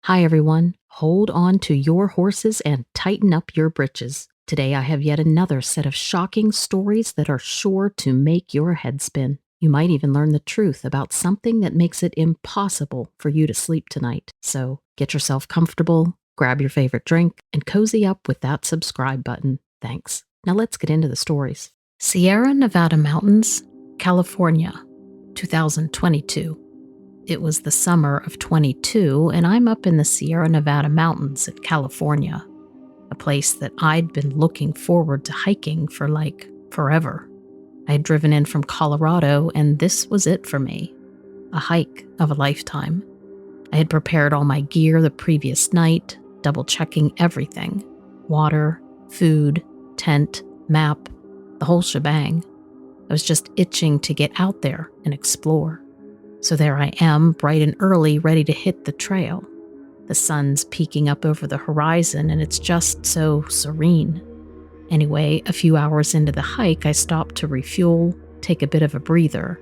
Hi, everyone. Hold on to your horses and tighten up your britches. Today, I have yet another set of shocking stories that are sure to make your head spin. You might even learn the truth about something that makes it impossible for you to sleep tonight. So get yourself comfortable, grab your favorite drink, and cozy up with that subscribe button. Thanks. Now let's get into the stories. Sierra Nevada Mountains, California, 2022. It was the summer of 22, and I'm up in the Sierra Nevada mountains in California, a place that I'd been looking forward to hiking for like forever. I had driven in from Colorado, and this was it for me, a hike of a lifetime. I had prepared all my gear the previous night, double-checking everything: water, food, tent, map, the whole shebang. I was just itching to get out there and explore. So there I am, bright and early, ready to hit the trail. The sun's peeking up over the horizon, and it's just so serene. Anyway, a few hours into the hike, I stop to refuel, take a bit of a breather.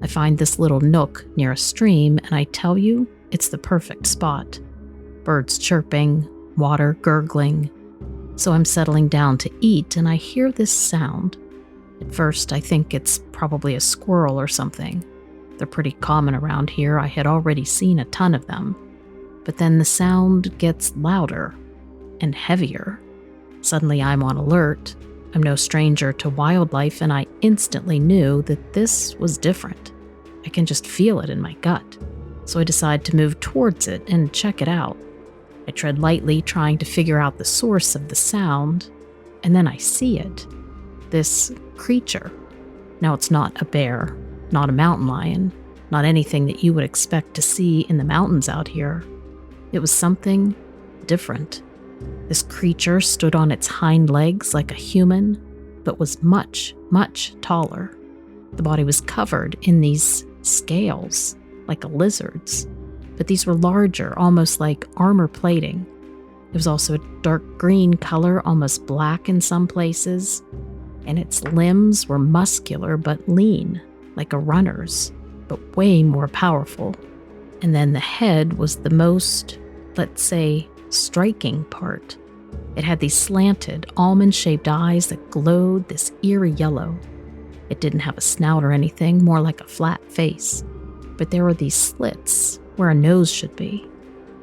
I find this little nook near a stream, and I tell you, it's the perfect spot. Birds chirping, water gurgling. So I'm settling down to eat, and I hear this sound. At first, I think it's probably a squirrel or something. They're pretty common around here. I had already seen a ton of them. But then the sound gets louder and heavier. Suddenly I'm on alert. I'm no stranger to wildlife, and I instantly knew that this was different. I can just feel it in my gut. So I decide to move towards it and check it out. I tread lightly, trying to figure out the source of the sound, and then I see it. This creature. Now, it's not a bear, not a mountain lion, not anything that you would expect to see in the mountains out here. It was something different. This creature stood on its hind legs like a human, but was much, much taller. The body was covered in these scales, like a lizard's, but these were larger, almost like armor plating. It was also a dark green color, almost black in some places, and its limbs were muscular but lean, like a runner's, but way more powerful. And then the head was the most, let's say, striking part. It had these slanted, almond-shaped eyes that glowed this eerie yellow. It didn't have a snout or anything, more like a flat face. But there were these slits where a nose should be.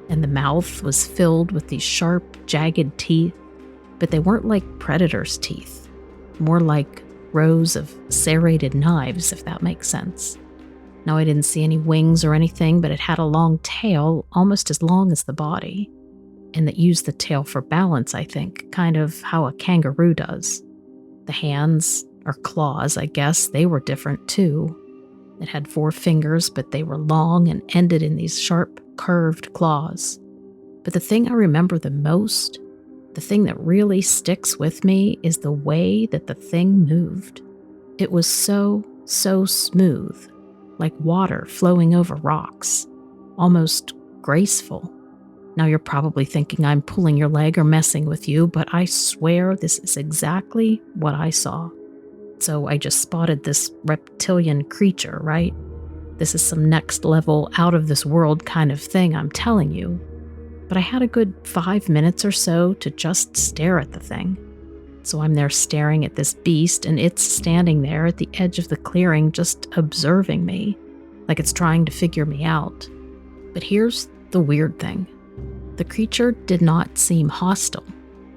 And the mouth was filled with these sharp, jagged teeth, but they weren't like predator's teeth, more like rows of serrated knives, if that makes sense. Now, I didn't see any wings or anything, but it had a long tail, almost as long as the body, and that used the tail for balance, I think, kind of how a kangaroo does. The hands, or claws, I guess, they were different too. It had 4 fingers, but they were long and ended in these sharp, curved claws. But the thing I remember the most, the thing that really sticks with me, is the way that the thing moved. It was so smooth, like water flowing over rocks, almost graceful. Now you're probably thinking I'm pulling your leg or messing with you, but I swear this is exactly what I saw. So I just spotted this reptilian creature, right? This is some next level, out of this world kind of thing, I'm telling you. But I had a good 5 minutes or so to just stare at the thing. So I'm there staring at this beast, and it's standing there at the edge of the clearing just observing me, like it's trying to figure me out. But here's the weird thing. The creature did not seem hostile.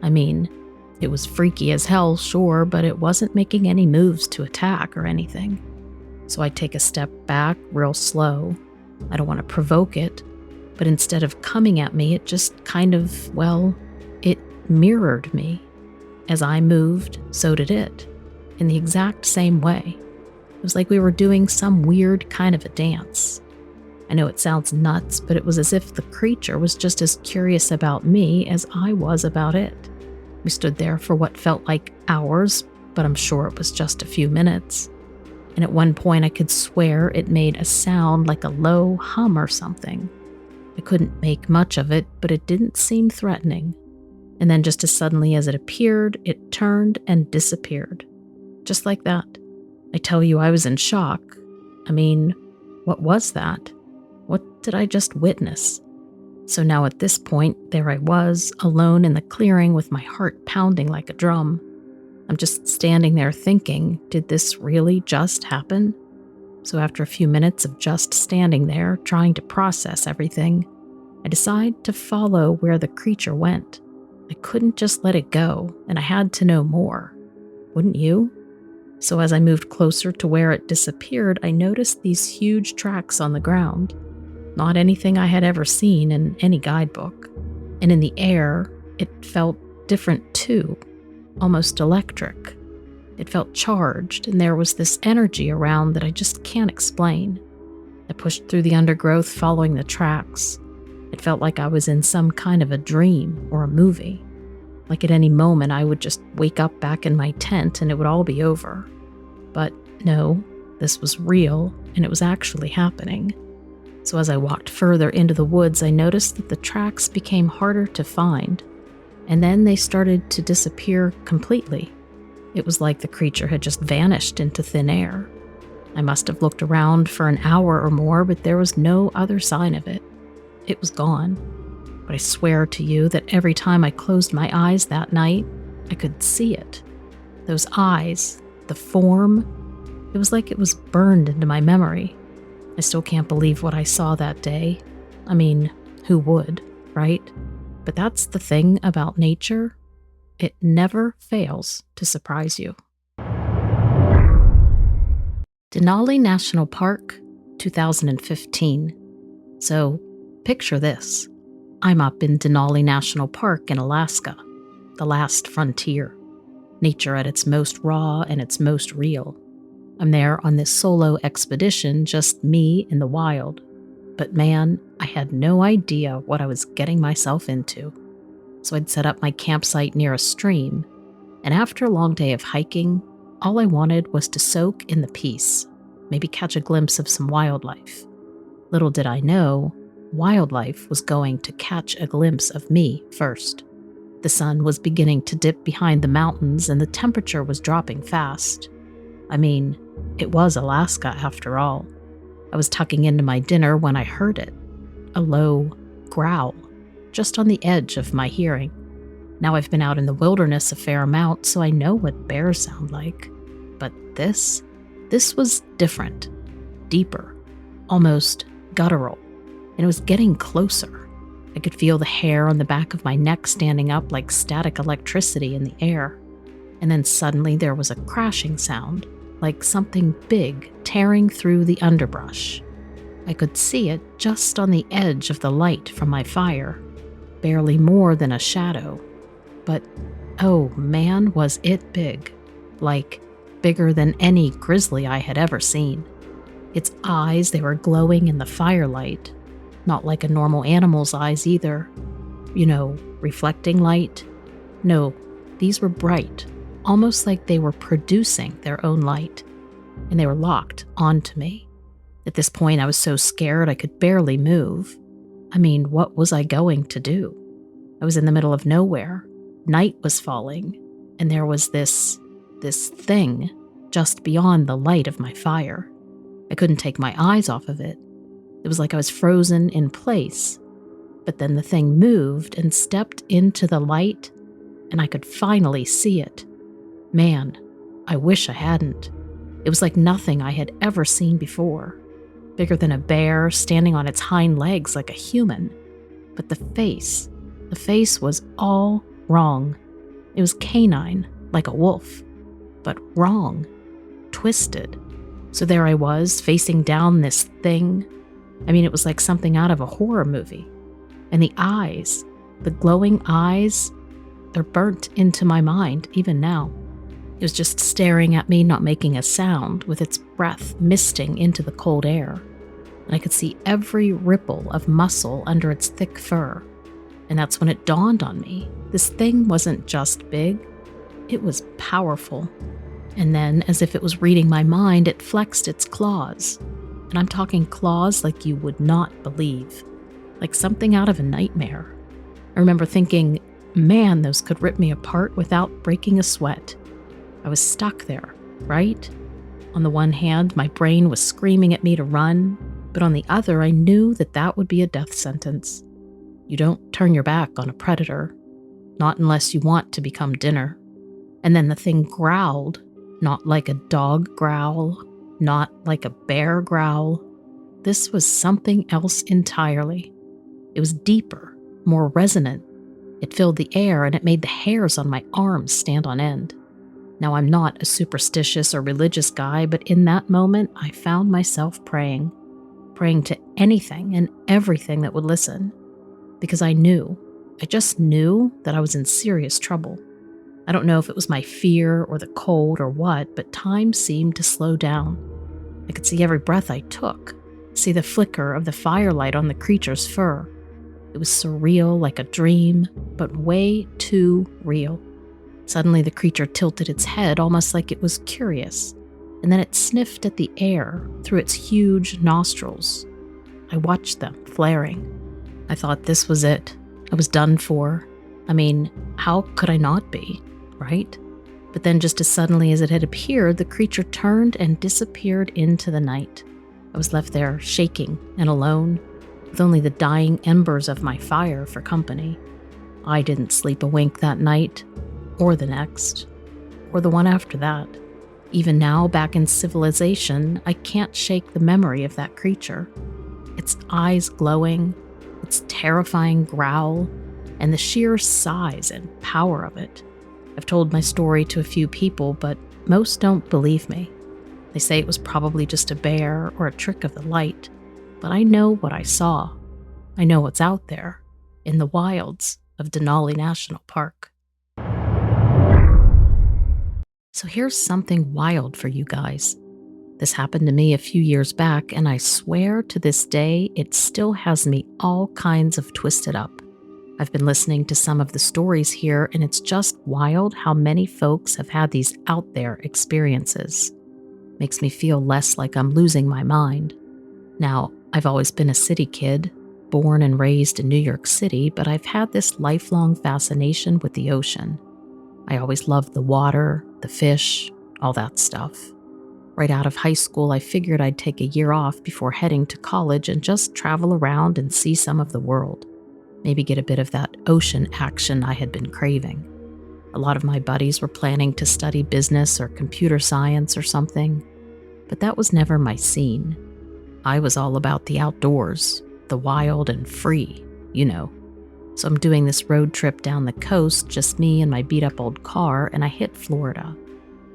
I mean, it was freaky as hell, sure, but it wasn't making any moves to attack or anything. So I take a step back real slow. I don't want to provoke it, but instead of coming at me, it just kind of, well, it mirrored me. As I moved, so did it, in the exact same way. It was like we were doing some weird kind of a dance. I know it sounds nuts, but it was as if the creature was just as curious about me as I was about it. We stood there for what felt like hours, but I'm sure it was just a few minutes. And at one point I could swear it made a sound like a low hum or something. I couldn't make much of it, but it didn't seem threatening. And then just as suddenly as it appeared, it turned and disappeared. Just like that. I tell you, I was in shock. I mean, what was that? What did I just witness? So now at this point, there I was, alone in the clearing with my heart pounding like a drum. I'm just standing there thinking, did this really just happen? So after a few minutes of just standing there, trying to process everything, I decide to follow where the creature went. I couldn't just let it go, and I had to know more. Wouldn't you? So as I moved closer to where it disappeared, I noticed these huge tracks on the ground. Not anything I had ever seen in any guidebook. And in the air, it felt different too, almost electric. It felt charged, and there was this energy around that I just can't explain. I pushed through the undergrowth following the tracks. It felt like I was in some kind of a dream or a movie. Like at any moment I would just wake up back in my tent and it would all be over. But no, this was real, and it was actually happening. So as I walked further into the woods, I noticed that the tracks became harder to find, and then they started to disappear completely. It was like the creature had just vanished into thin air. I must have looked around for an hour or more, but there was no other sign of it. It was gone. But I swear to you that every time I closed my eyes that night, I could see it. Those eyes, the form, it was like it was burned into my memory. I still can't believe what I saw that day. I mean, who would, right? But that's the thing about nature. It never fails to surprise you. Denali National Park, 2015. So, picture this. I'm up in Denali National Park in Alaska, the last frontier. Nature at its most raw and its most real. I'm there on this solo expedition, just me in the wild. But man, I had no idea what I was getting myself into. So I'd set up my campsite near a stream, and after a long day of hiking, all I wanted was to soak in the peace, maybe catch a glimpse of some wildlife. Little did I know, wildlife was going to catch a glimpse of me first. The sun was beginning to dip behind the mountains, and the temperature was dropping fast. I mean, it was Alaska after all. I was tucking into my dinner when I heard it. A low growl, just on the edge of my hearing. Now I've been out in the wilderness a fair amount, so I know what bears sound like. But this was different, deeper, almost guttural, and it was getting closer. I could feel the hair on the back of my neck standing up like static electricity in the air. And then suddenly there was a crashing sound, like something big tearing through the underbrush. I could see it just on the edge of the light from my fire, barely more than a shadow. But, oh man, was it big. Like, bigger than any grizzly I had ever seen. Its eyes, they were glowing in the firelight. Not like a normal animal's eyes either. You know, reflecting light. No, these were bright, almost like they were producing their own light. And they were locked onto me. At this point, I was so scared I could barely move. I mean, what was I going to do? I was in the middle of nowhere. Night was falling, and there was this thing just beyond the light of my fire. I couldn't take my eyes off of it. It was like I was frozen in place. But then the thing moved and stepped into the light, and I could finally see it. Man, I wish I hadn't. It was like nothing I had ever seen before. Bigger than a bear, standing on its hind legs like a human. But the face was all wrong. It was canine, like a wolf, but wrong, twisted. So there I was, facing down this thing. I mean, it was like something out of a horror movie. And the eyes, the glowing eyes, they're burnt into my mind even now. It was just staring at me, not making a sound, with its breath misting into the cold air. And I could see every ripple of muscle under its thick fur. And that's when it dawned on me. This thing wasn't just big, it was powerful. And then, as if it was reading my mind, it flexed its claws. And I'm talking claws like you would not believe. Like something out of a nightmare. I remember thinking, man, those could rip me apart without breaking a sweat. I was stuck there, right? On the one hand, my brain was screaming at me to run, but on the other, I knew that would be a death sentence. You don't turn your back on a predator, not unless you want to become dinner. And then the thing growled, not like a dog growl, not like a bear growl. This was something else entirely. It was deeper, more resonant. It filled the air and it made the hairs on my arms stand on end. Now, I'm not a superstitious or religious guy, but in that moment, I found myself praying to anything and everything that would listen. Because I just knew that I was in serious trouble. I don't know if it was my fear or the cold or what, but time seemed to slow down. I could see every breath I took, see the flicker of the firelight on the creature's fur. It was surreal, like a dream, but way too real. Suddenly the creature tilted its head almost like it was curious, and then it sniffed at the air through its huge nostrils. I watched them flaring. I thought this was it. I was done for. I mean, how could I not be, right? But then just as suddenly as it had appeared, the creature turned and disappeared into the night. I was left there shaking and alone, with only the dying embers of my fire for company. I didn't sleep a wink that night, or the next, or the one after that. Even now, back in civilization, I can't shake the memory of that creature. Its eyes glowing, its terrifying growl, and the sheer size and power of it. I've told my story to a few people, but most don't believe me. They say it was probably just a bear or a trick of the light, but I know what I saw. I know what's out there, in the wilds of Denali National Park. So here's something wild for you guys. This happened to me a few years back, and I swear to this day it still has me all kinds of twisted up. I've been listening to some of the stories here, and it's just wild how many folks have had these out there experiences. Makes me feel less like I'm losing my mind. Now, I've always been a city kid, born and raised in New York City, but I've had this lifelong fascination with the ocean. I always loved the water, the fish, all that stuff. Right out of high school, I figured I'd take a year off before heading to college and just travel around and see some of the world. Maybe get a bit of that ocean action I had been craving. A lot of my buddies were planning to study business or computer science or something, but that was never my scene. I was all about the outdoors, the wild and free, you know. So I'm doing this road trip down the coast, just me and my beat-up old car, and I hit Florida.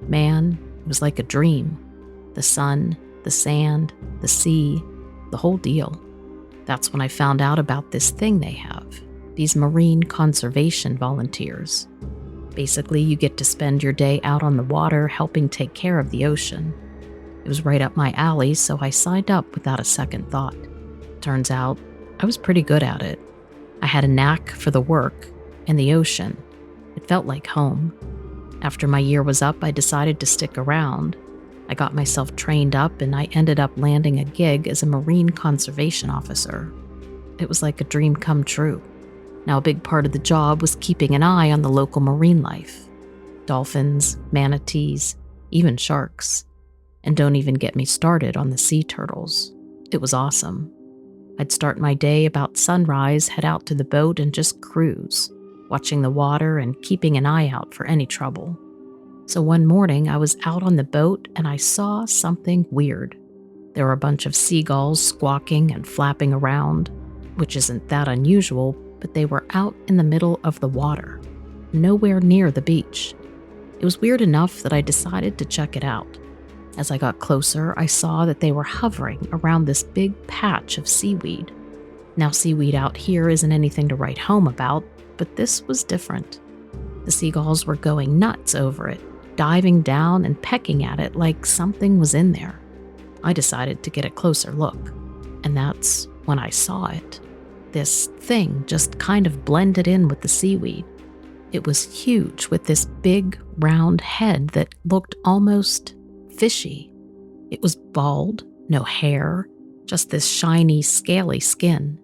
Man, it was like a dream. The sun, the sand, the sea, the whole deal. That's when I found out about this thing they have, these marine conservation volunteers. Basically, you get to spend your day out on the water helping take care of the ocean. It was right up my alley, so I signed up without a second thought. Turns out, I was pretty good at it. I had a knack for the work and the ocean. It felt like home. After my year was up, I decided to stick around. I got myself trained up and I ended up landing a gig as a marine conservation officer. It was like a dream come true. Now, a big part of the job was keeping an eye on the local marine life. Dolphins, manatees, even sharks. And don't even get me started on the sea turtles. It was awesome. I'd start my day about sunrise, head out to the boat and just cruise, watching the water and keeping an eye out for any trouble. So one morning I was out on the boat and I saw something weird. There were a bunch of seagulls squawking and flapping around, which isn't that unusual, but they were out in the middle of the water, nowhere near the beach. It was weird enough that I decided to check it out. As I got closer, I saw that they were hovering around this big patch of seaweed. Now, seaweed out here isn't anything to write home about, but this was different. The seagulls were going nuts over it, diving down and pecking at it like something was in there. I decided to get a closer look, and that's when I saw it. This thing just kind of blended in with the seaweed. It was huge with this big, round head that looked almost fishy. It was bald, no hair, just this shiny, scaly skin.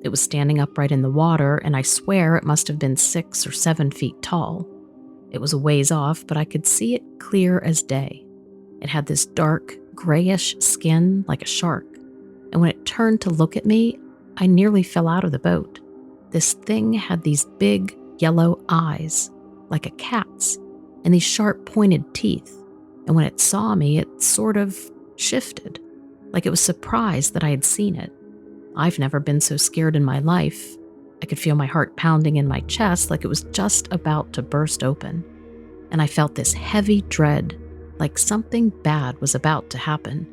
It was standing upright in the water, and I swear it must have been 6 or 7 feet tall. It was a ways off, but I could see it clear as day. It had this dark, grayish skin like a shark, and when it turned to look at me, I nearly fell out of the boat. This thing had these big yellow eyes, like a cat's, and these sharp pointed teeth. And when it saw me, it sort of shifted, like it was surprised that I had seen it. I've never been so scared in my life. I could feel my heart pounding in my chest like it was just about to burst open. And I felt this heavy dread, like something bad was about to happen.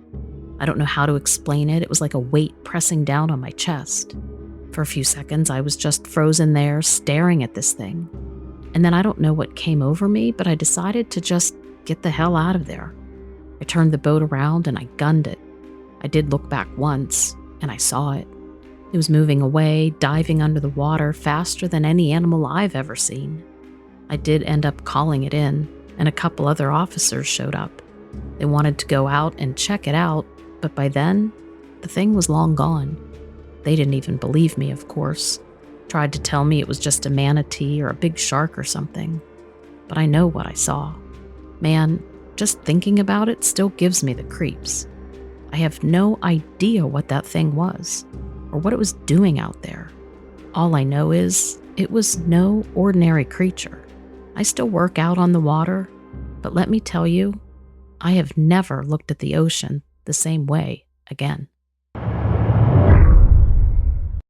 I don't know how to explain it. It was like a weight pressing down on my chest. For a few seconds, I was just frozen there, staring at this thing. And then I don't know what came over me, but I decided to just get the hell out of there. I turned the boat around and I gunned it. I did look back once, and I saw it. It was moving away, diving under the water faster than any animal I've ever seen. I did end up calling it in, and a couple other officers showed up. They wanted to go out and check it out, but by then, the thing was long gone. They didn't even believe me, of course. Tried to tell me it was just a manatee or a big shark or something. But I know what I saw. Man, just thinking about it still gives me the creeps. I have no idea what that thing was, or what it was doing out there. All I know is it was no ordinary creature. I still work out on the water, but let me tell you, I have never looked at the ocean the same way again.